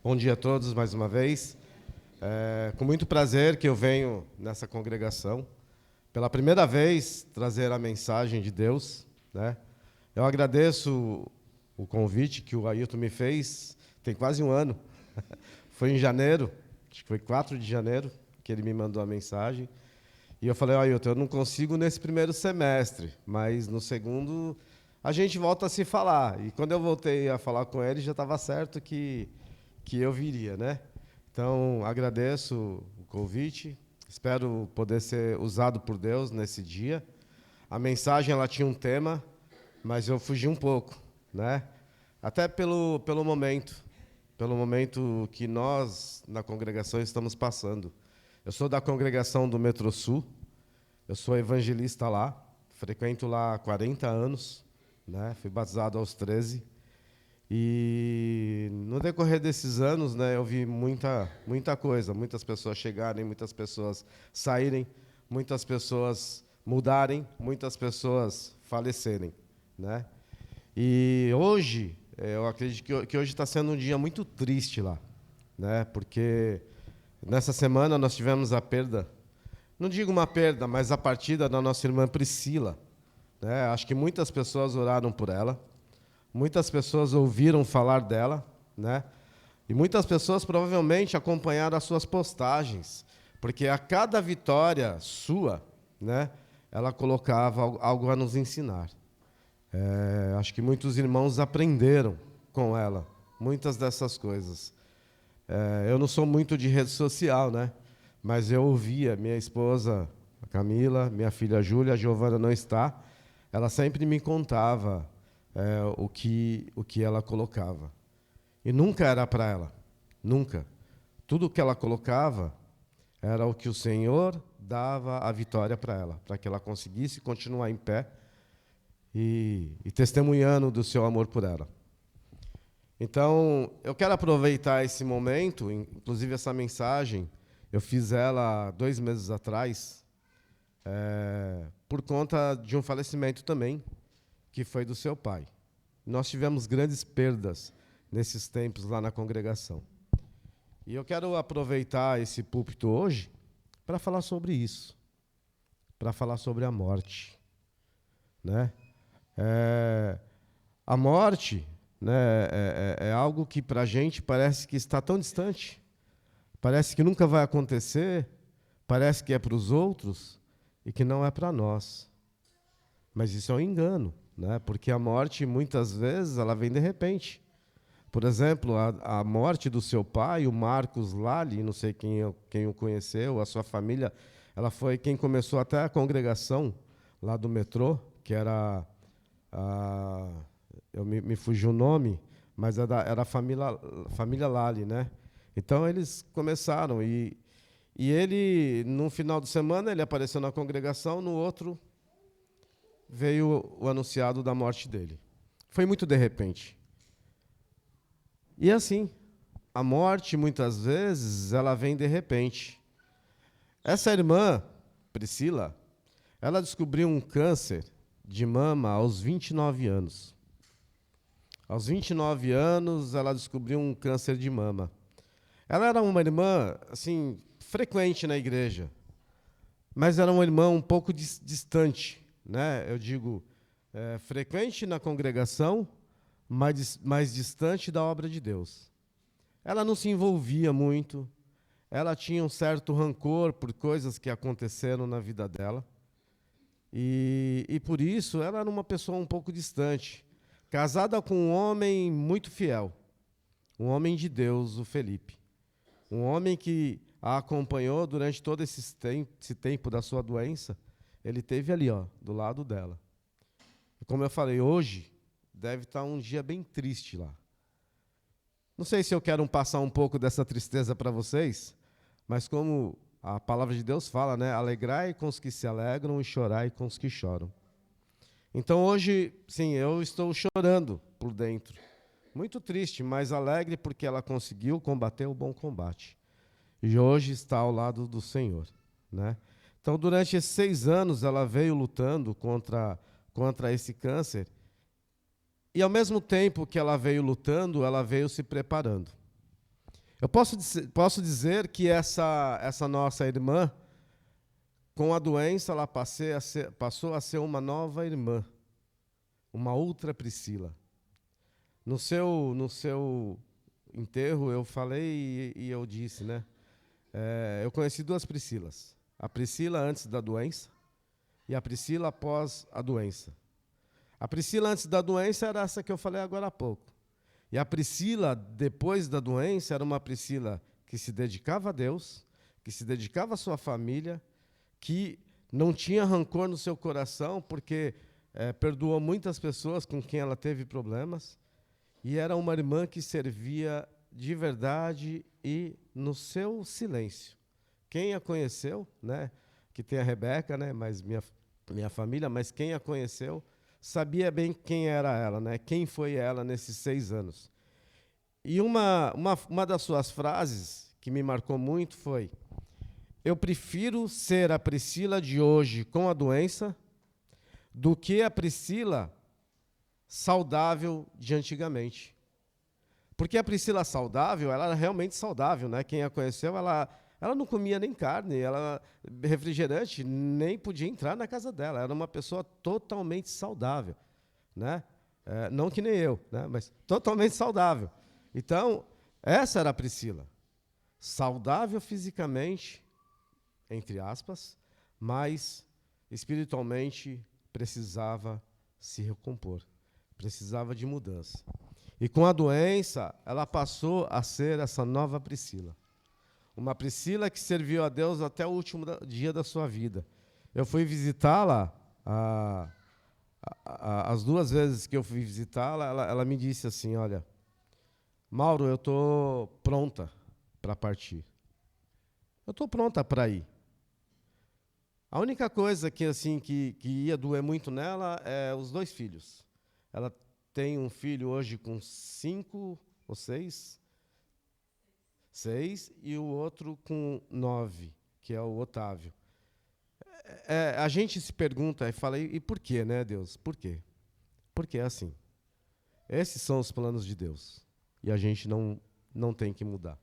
Bom dia a todos mais uma vez. Com muito prazer que eu venho nessa congregação. Pela primeira vez, trazer a mensagem de Deus, né? Eu agradeço o convite que o Ailton me fez, tem quase um ano. Foi em janeiro, acho que foi 4 de janeiro, que ele me mandou a mensagem. E eu falei, Ailton, eu não consigo nesse primeiro semestre, mas no segundo a gente volta a se falar. E quando eu voltei a falar com ele, já estava certo que eu viria, né? Então, agradeço o convite, espero poder ser usado por Deus nesse dia. A mensagem ela tinha um tema, mas eu fugi um pouco, né? Até pelo momento que nós, na congregação, estamos passando. Eu sou da congregação do Metro Sul, eu sou evangelista lá, frequento lá há 40 anos, né? Fui batizado aos 13. E no decorrer desses anos, né, eu vi muita coisa, muitas pessoas chegarem, muitas pessoas saírem, muitas pessoas mudarem, muitas pessoas falecerem, né? E hoje, eu acredito que hoje está sendo um dia muito triste lá, né? Porque nessa semana nós tivemos a perda, não digo uma perda, mas a partida da nossa irmã Priscila, né? Acho que muitas pessoas oraram por ela. Muitas pessoas ouviram falar dela, né? E muitas pessoas provavelmente acompanharam as suas postagens, porque a cada vitória sua, né, ela colocava algo a nos ensinar. Acho que muitos irmãos aprenderam com ela muitas dessas coisas. Eu não sou muito de rede social, né? Mas eu ouvia minha esposa, a Camila, minha filha Júlia, a Giovana não está, ela sempre me contava o que ela colocava. E nunca era para ela, nunca. Tudo o que ela colocava era o que o Senhor dava a vitória para ela, para que ela conseguisse continuar em pé e testemunhando do seu amor por ela. Então, eu quero aproveitar esse momento, inclusive essa mensagem, eu fiz ela 2 meses atrás, por conta de um falecimento também, que foi do seu pai. Nós tivemos grandes perdas nesses tempos lá na congregação. E eu quero aproveitar esse púlpito hoje para falar sobre isso, para falar sobre a morte, né? A morte, né, é algo que para a gente parece que está tão distante, parece que nunca vai acontecer, parece que é para os outros e que não é para nós. Mas isso é um engano, né? Porque a morte, muitas vezes, ela vem de repente. Por exemplo, a morte do seu pai, o Marcos Lali, não sei quem o conheceu, a sua família, ela foi quem começou até a congregação lá do metrô, que era, me fugiu o nome, mas era a família Lali, né? Então, eles começaram, e ele, no final de semana, ele apareceu na congregação, no outro veio o anunciado da morte dele. Foi muito de repente. E assim, a morte, muitas vezes, ela vem de repente. Essa irmã, Priscila, ela descobriu um câncer de mama aos 29 anos. Aos 29 anos, ela descobriu um câncer de mama. Ela era uma irmã, assim, frequente na igreja, mas era uma irmã um pouco distante, né? Eu digo, frequente na congregação, mais distante da obra de Deus. Ela não se envolvia muito, ela tinha um certo rancor por coisas que aconteceram na vida dela, e por isso ela era uma pessoa um pouco distante, casada com um homem muito fiel, um homem de Deus, o Felipe, um homem que a acompanhou durante todo esse tempo da sua doença. Ele esteve ali, do lado dela. Como eu falei, hoje deve estar um dia bem triste lá. Não sei se eu quero passar um pouco dessa tristeza para vocês, mas como a palavra de Deus fala, né? Alegrai com os que se alegram e chorai com os que choram. Então hoje, sim, eu estou chorando por dentro. Muito triste, mas alegre porque ela conseguiu combater o bom combate. E hoje está ao lado do Senhor, né? Então, durante esses 6 anos, ela veio lutando contra esse câncer. E, ao mesmo tempo que ela veio lutando, ela veio se preparando. Eu posso dizer que essa nossa irmã, com a doença, ela passou a ser uma nova irmã, uma outra Priscila. No seu enterro, eu falei e eu disse, né? Eu conheci duas Priscilas. A Priscila antes da doença e a Priscila após a doença. A Priscila antes da doença era essa que eu falei agora há pouco. E a Priscila, depois da doença, era uma Priscila que se dedicava a Deus, que se dedicava à sua família, que não tinha rancor no seu coração, porque perdoou muitas pessoas com quem ela teve problemas, e era uma irmã que servia de verdade e no seu silêncio. Quem a conheceu, né, que tem a Rebeca, né, mas minha família, mas quem a conheceu, sabia bem quem era ela, né? Quem foi ela nesses 6 anos. E uma das suas frases que me marcou muito foi: eu prefiro ser a Priscila de hoje com a doença do que a Priscila saudável de antigamente. Porque a Priscila saudável, ela era realmente saudável, né? Quem a conheceu, ela não comia nem carne, refrigerante nem podia entrar na casa dela. Era uma pessoa totalmente saudável, né? Não que nem eu, né? Mas totalmente saudável. Então, essa era a Priscila. Saudável fisicamente, entre aspas, mas espiritualmente precisava se recompor, precisava de mudança. E com a doença, ela passou a ser essa nova Priscila. Uma Priscila que serviu a Deus até o último dia da sua vida. Eu fui visitá-la, as 2 vezes que eu fui visitá-la, ela me disse assim: olha, Mauro, eu estou pronta para partir. Eu estou pronta para ir. A única coisa que ia doer muito nela é os 2 filhos. Ela tem um filho hoje com 5 ou 6, e o outro com 9, que é o Otávio. A gente se pergunta e fala, e por quê, né, Deus? Por quê? Porque é assim. Esses são os planos de Deus. E a gente não tem que mudar,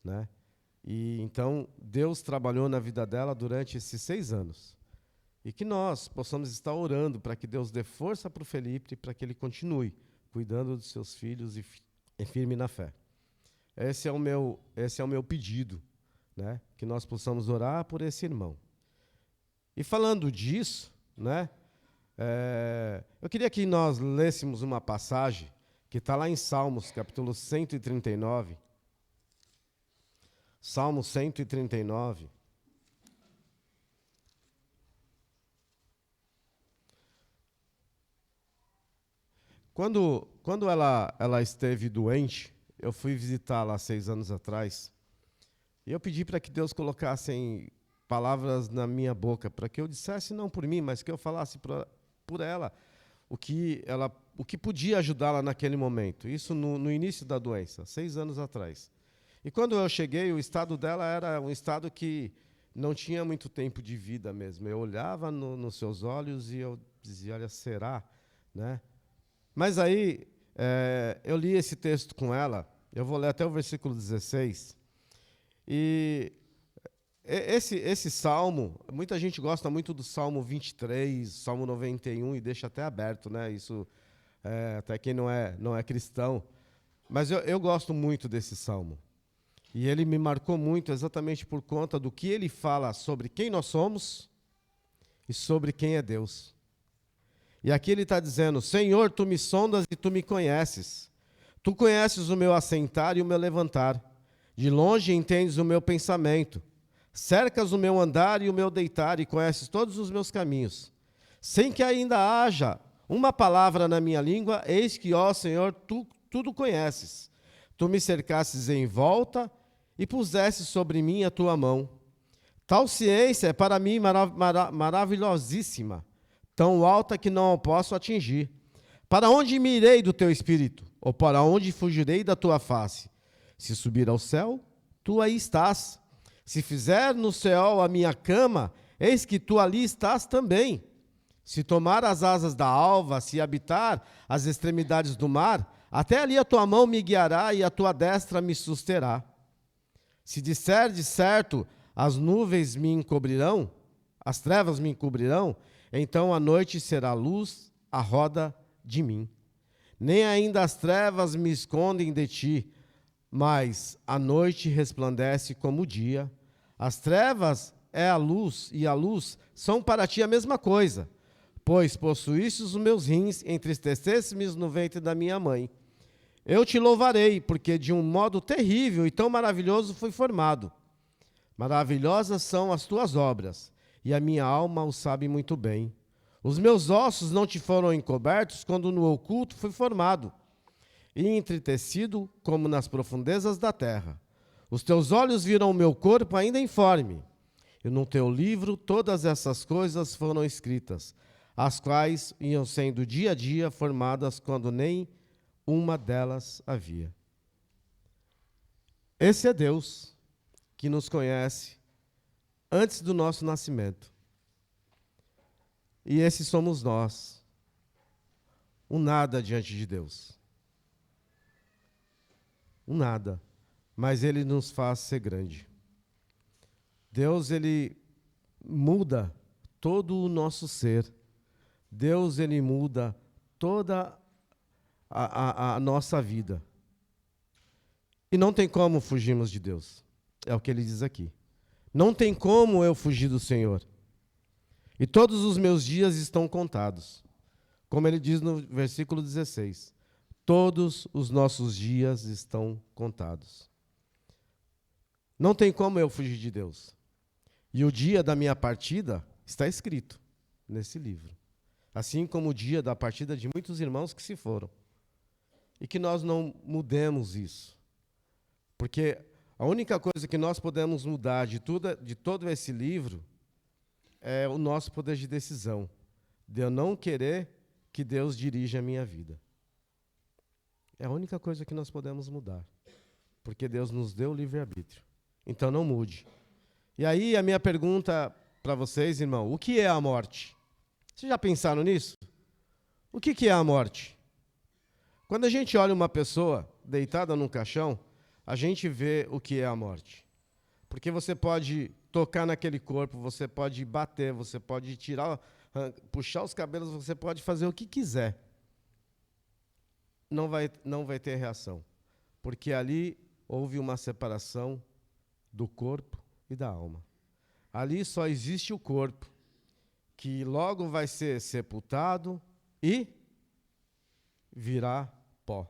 né? E então, Deus trabalhou na vida dela durante esses 6 anos. E que nós possamos estar orando para que Deus dê força para o Felipe, para que ele continue cuidando dos seus filhos e firme na fé. Esse é o meu pedido, né? Que nós possamos orar por esse irmão. E falando disso, né? Eu queria que nós lêssemos uma passagem que está lá em Salmos, capítulo 139. Salmo 139. Quando ela esteve doente, eu fui visitá-la há 6 anos atrás, e eu pedi para que Deus colocasse palavras na minha boca, para que eu dissesse não por mim, mas que eu falasse por ela o que podia ajudá-la naquele momento. Isso no início da doença, 6 anos atrás. E quando eu cheguei, o estado dela era um estado que não tinha muito tempo de vida mesmo. Eu olhava nos seus olhos e eu dizia, olha, será? Né? Mas aí, eu li esse texto com ela, eu vou ler até o versículo 16, e esse salmo, muita gente gosta muito do Salmo 23, Salmo 91, e deixa até aberto, né? Isso, até quem não é cristão, mas eu gosto muito desse salmo. E ele me marcou muito exatamente por conta do que ele fala sobre quem nós somos e sobre quem é Deus. E aqui ele está dizendo, Senhor, Tu me sondas e Tu me conheces. Tu conheces o meu assentar e o meu levantar. De longe entendes o meu pensamento. Cercas o meu andar e o meu deitar e conheces todos os meus caminhos. Sem que ainda haja uma palavra na minha língua, eis que, ó Senhor, Tu tudo conheces. Tu me cercasses em volta e pusesses sobre mim a Tua mão. Tal ciência é para mim maravilhosíssima, tão alta que não a posso atingir. Para onde me irei do Teu Espírito? Ou para onde fugirei da Tua face? Se subir ao céu, Tu aí estás. Se fizer no céu a minha cama, eis que Tu ali estás também. Se tomar as asas da alva, se habitar as extremidades do mar, Até ali a tua mão me guiará e a tua destra me susterá. Se disser de certo, as nuvens me encobrirão, as trevas me encobrirão, então a noite será luz à roda de mim. Nem ainda as trevas me escondem de ti, mas a noite resplandece como o dia. As trevas é a luz, e a luz são para ti a mesma coisa. Pois possuíste os meus rins, entristeceste-me no ventre da minha mãe. Eu te louvarei, porque de um modo terrível e tão maravilhoso fui formado. Maravilhosas são as tuas obras, e a minha alma o sabe muito bem. Os meus ossos não te foram encobertos quando no oculto fui formado, e entretecido como nas profundezas da terra. Os teus olhos viram o meu corpo ainda informe, e no teu livro todas essas coisas foram escritas, as quais iam sendo dia a dia formadas quando nem uma delas havia. Esse é Deus que nos conhece antes do nosso nascimento. E esses somos nós, um nada diante de Deus. Um nada, mas Ele nos faz ser grande. Deus, Ele muda todo o nosso ser. Deus, Ele muda toda a nossa vida. E não tem como fugirmos de Deus. É o que Ele diz aqui. Não tem como eu fugir do Senhor. E todos os meus dias estão contados. Como Ele diz no versículo 16. Todos os nossos dias estão contados. Não tem como eu fugir de Deus. E o dia da minha partida está escrito nesse livro. Assim como o dia da partida de muitos irmãos que se foram. E que nós não mudemos isso. Porque a única coisa que nós podemos mudar de todo esse livro é o nosso poder de decisão. De eu não querer que Deus dirija a minha vida. É a única coisa que nós podemos mudar. Porque Deus nos deu o livre-arbítrio. Então não mude. E aí a minha pergunta para vocês, irmão, o que é a morte? Vocês já pensaram nisso? O que é a morte? Quando a gente olha uma pessoa deitada num caixão, a gente vê o que é a morte. Porque você pode tocar naquele corpo, você pode bater, você pode tirar, puxar os cabelos, você pode fazer o que quiser. Não vai ter reação. Porque ali houve uma separação do corpo e da alma. Ali só existe o corpo, que logo vai ser sepultado e virá pó.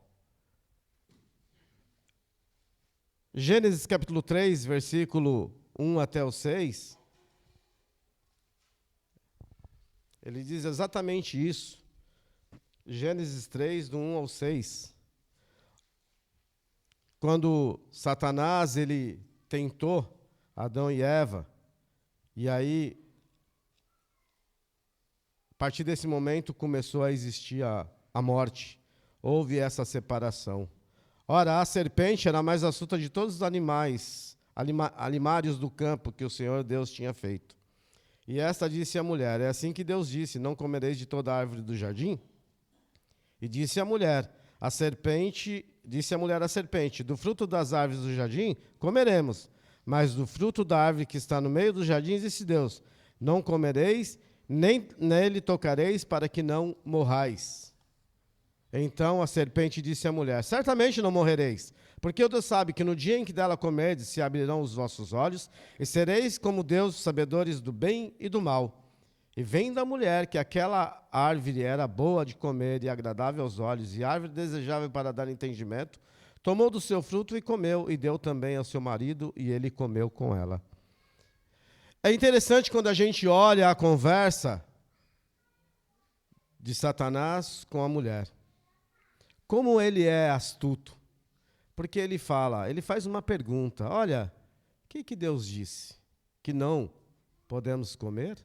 Gênesis capítulo 3, versículo 1 até o 6, ele diz exatamente isso. Gênesis 3, do 1 ao 6. Quando Satanás ele tentou Adão e Eva, e aí, a partir desse momento, começou a existir a morte. Houve essa separação. Ora, a serpente era a mais astuta de todos os animais, alimários do campo que o Senhor Deus tinha feito. E esta disse à mulher, é assim que Deus disse, não comereis de toda a árvore do jardim? E disse a mulher à serpente, do fruto das árvores do jardim comeremos, mas do fruto da árvore que está no meio dos jardins, disse Deus, não comereis, nem nele tocareis, para que não morrais. Então a serpente disse à mulher, certamente não morrereis, porque Deus sabe que no dia em que dela comerdes, se abrirão os vossos olhos, e sereis como Deus, sabedores do bem e do mal. E vendo a mulher que aquela árvore era boa de comer e agradável aos olhos, e árvore desejável para dar entendimento, tomou do seu fruto e comeu, e deu também ao seu marido, e ele comeu com ela. É interessante quando a gente olha a conversa de Satanás com a mulher. Como ele é astuto. Porque ele faz uma pergunta. Olha, o que Deus disse? Que não podemos comer?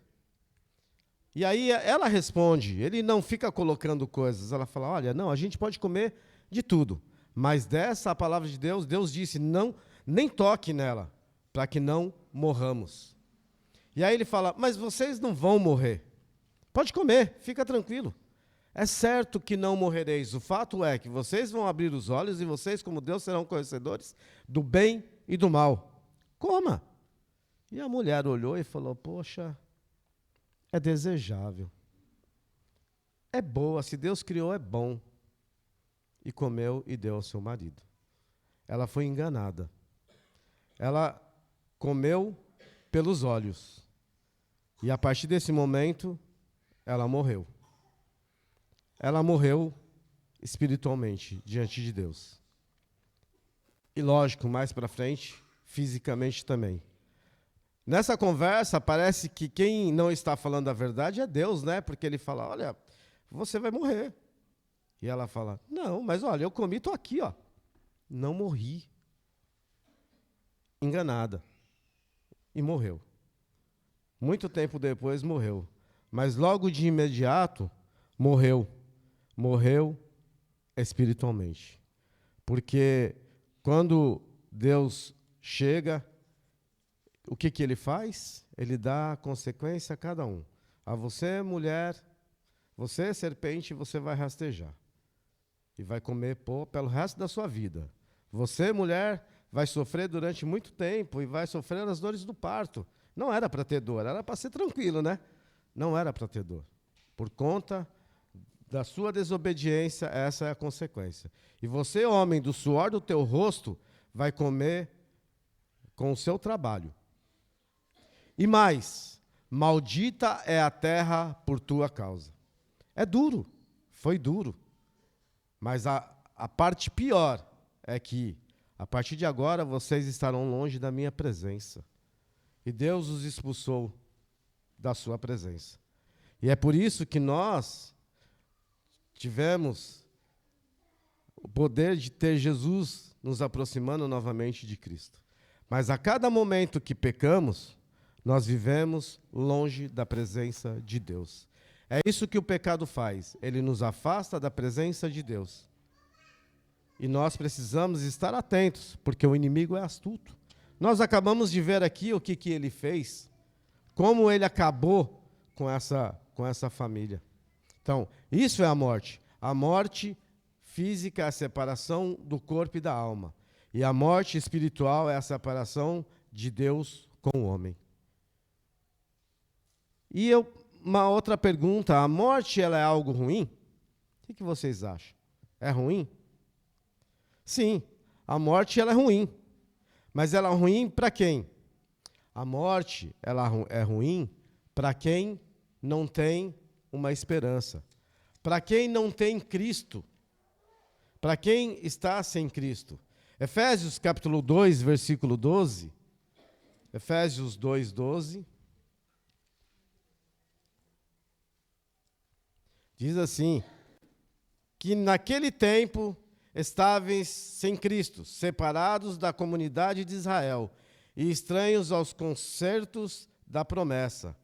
E aí ela responde, ele não fica colocando coisas. Ela fala, olha, não, a gente pode comer de tudo. Mas dessa palavra de Deus, Deus disse, não, nem toque nela, para que não morramos. E aí ele fala, mas vocês não vão morrer. Pode comer, fica tranquilo. É certo que não morrereis. O fato é que vocês vão abrir os olhos e vocês, como Deus, serão conhecedores do bem e do mal. Coma. E a mulher olhou e falou, poxa, é desejável. É boa, se Deus criou, é bom. E comeu e deu ao seu marido. Ela foi enganada. Ela comeu pelos olhos. E a partir desse momento, ela morreu. Ela morreu espiritualmente diante de Deus. E lógico, mais para frente, fisicamente também. Nessa conversa, parece que quem não está falando a verdade é Deus, né? Porque ele fala, olha, você vai morrer. E ela fala, não, mas olha, eu comi, estou aqui, ó. Não morri. Enganada. E morreu. Muito tempo depois morreu. Mas logo de imediato, morreu. Morreu espiritualmente. Porque quando Deus chega, o que ele faz? Ele dá consequência a cada um. A você, mulher, você, serpente, você vai rastejar. E vai comer pó pelo resto da sua vida. Você, mulher, vai sofrer durante muito tempo e vai sofrer as dores do parto. Não era para ter dor, era para ser tranquilo, né? Não era para ter dor. Por conta da sua desobediência, essa é a consequência. E você, homem, do suor do teu rosto, vai comer com o seu trabalho. E mais, maldita é a terra por tua causa. É duro, foi duro. Mas a parte pior é que, a partir de agora, vocês estarão longe da minha presença. E Deus os expulsou da sua presença. E é por isso que nós tivemos o poder de ter Jesus nos aproximando novamente de Cristo. Mas a cada momento que pecamos, nós vivemos longe da presença de Deus. É isso que o pecado faz. Ele nos afasta da presença de Deus. E nós precisamos estar atentos, porque o inimigo é astuto. Nós acabamos de ver aqui o que ele fez, como ele acabou com essa família. Então, isso é a morte. A morte física é a separação do corpo e da alma. E a morte espiritual é a separação de Deus com o homem. E uma outra pergunta, a morte ela é algo ruim? O que vocês acham? É ruim? Sim, a morte ela é ruim. Mas ela é ruim para quem? A morte ela é ruim para quem não tem uma esperança. Para quem não tem Cristo. Para quem está sem Cristo. Efésios capítulo 2, versículo 12. Efésios 2, 12. Diz assim, que naquele tempo estáveis sem Cristo, separados da comunidade de Israel e estranhos aos concertos da promessa,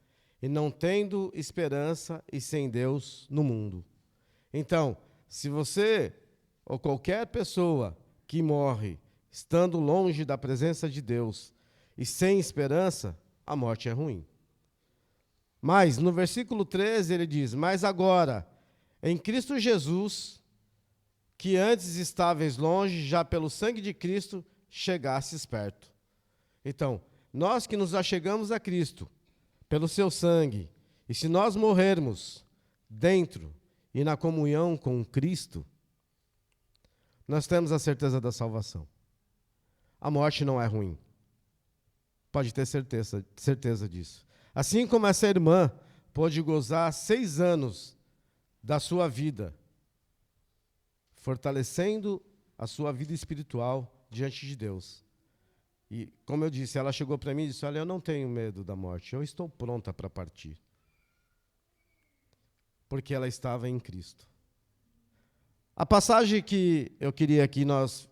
e não tendo esperança e sem Deus no mundo. Então, se você ou qualquer pessoa que morre estando longe da presença de Deus e sem esperança, a morte é ruim. Mas, no versículo 13, ele diz, mas agora, em Cristo Jesus, que antes estáveis longe, já pelo sangue de Cristo, chegasses perto. Então, nós que nos achegamos a Cristo, pelo seu sangue, e se nós morrermos dentro e na comunhão com Cristo, nós temos a certeza da salvação. A morte não é ruim. Pode ter certeza disso. Assim como essa irmã pôde gozar 6 anos da sua vida, fortalecendo a sua vida espiritual diante de Deus. E, como eu disse, ela chegou para mim e disse, olha, eu não tenho medo da morte, eu estou pronta para partir. Porque ela estava em Cristo. A passagem que eu queria que nós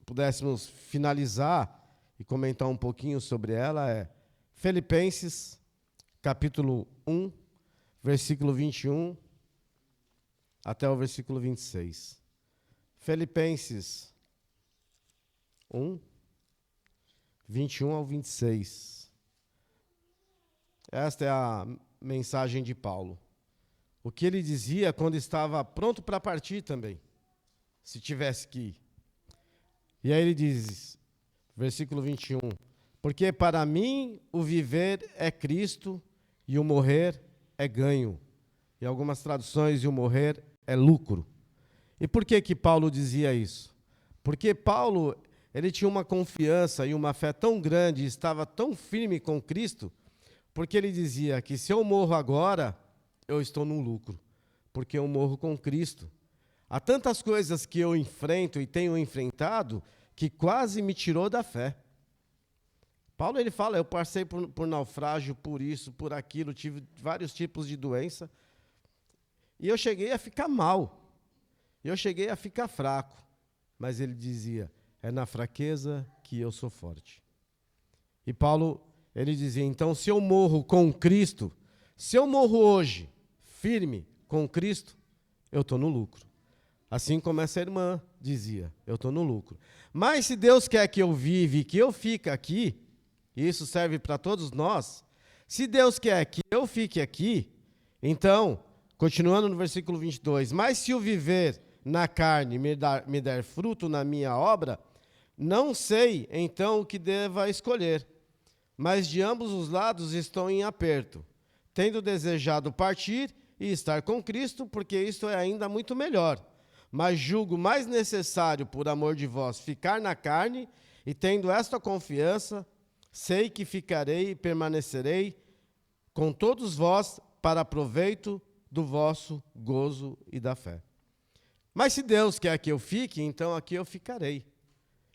pudéssemos finalizar e comentar um pouquinho sobre ela é Filipenses, capítulo 1, versículo 21 até o versículo 26. Filipenses 1, 21 ao 26. Esta é a mensagem de Paulo. o que ele dizia quando estava pronto para partir também, se tivesse que ir. E aí ele diz, versículo 21, porque para mim o viver é Cristo e o morrer é ganho. Em algumas traduções, e o morrer é lucro. E por que que Paulo dizia isso? Porque Paulo, ele tinha uma confiança e uma fé tão grande, estava tão firme com Cristo, porque ele dizia que se eu morro agora, eu estou no lucro, porque eu morro com Cristo. Há tantas coisas que eu enfrento e tenho enfrentado que quase me tirou da fé. Paulo ele fala, eu passei por naufrágio, por isso, por aquilo, tive vários tipos de doença, e eu cheguei a ficar mal, eu cheguei a ficar fraco, mas ele dizia, é na fraqueza que eu sou forte. E Paulo, ele dizia, então se eu morro com Cristo, se eu morro hoje, firme com Cristo, eu estou no lucro. Assim como essa irmã dizia, eu estou no lucro. Mas se Deus quer que eu vive e que eu fique aqui, e isso serve para todos nós, se Deus quer que eu fique aqui, então, continuando no versículo 22, mas se o viver na carne me der fruto na minha obra, não sei então o que deva escolher, mas de ambos os lados estou em aperto, tendo desejado partir e estar com Cristo, porque isto é ainda muito melhor. Mas julgo mais necessário, por amor de vós, ficar na carne, e tendo esta confiança, sei que ficarei e permanecerei com todos vós para proveito do vosso gozo e da fé. Mas se Deus quer que eu fique, então aqui eu ficarei.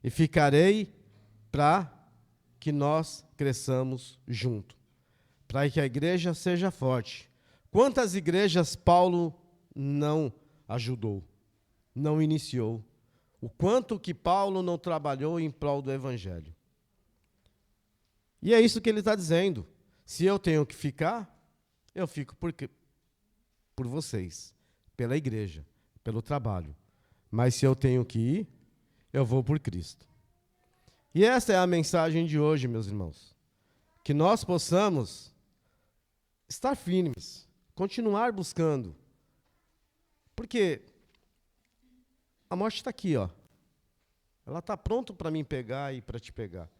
E ficarei para que nós cresçamos junto, para que a igreja seja forte. Quantas igrejas Paulo não ajudou, não iniciou? O quanto que Paulo não trabalhou em prol do evangelho? E é isso que ele está dizendo. Se eu tenho que ficar, eu fico por vocês, pela igreja, pelo trabalho. Mas se eu tenho que ir, eu vou por Cristo. E essa é a mensagem de hoje, meus irmãos. Que nós possamos estar firmes, continuar buscando. Porque a morte está aqui, ó. Ela está pronta para mim pegar e para te pegar.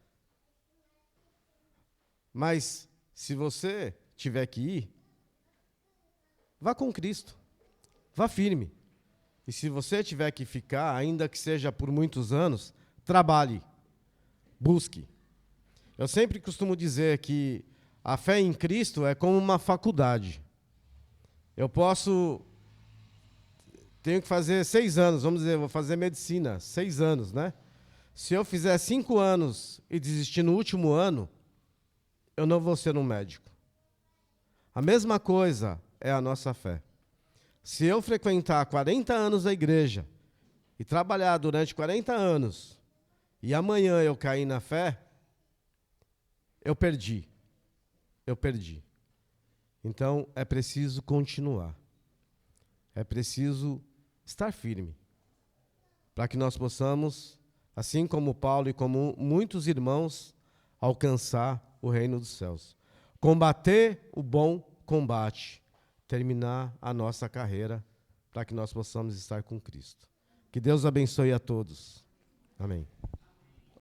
Mas, se você tiver que ir, vá com Cristo. Vá firme. E se você tiver que ficar, ainda que seja por muitos anos, trabalhe. Busque. Eu sempre costumo dizer que a fé em Cristo é como uma faculdade. Tenho que fazer 6 anos, vamos dizer, vou fazer medicina, 6 anos, né? Se eu fizer 5 anos e desistir no último ano, eu não vou ser um médico. A mesma coisa é a nossa fé. Se eu frequentar 40 anos a igreja e trabalhar durante 40 anos, e amanhã eu cair na fé, eu perdi. Então, é preciso continuar. É preciso estar firme, para que nós possamos, assim como Paulo e como muitos irmãos, alcançar o reino dos céus. Combater o bom combate, terminar a nossa carreira, para que nós possamos estar com Cristo. Que Deus abençoe a todos. Amém.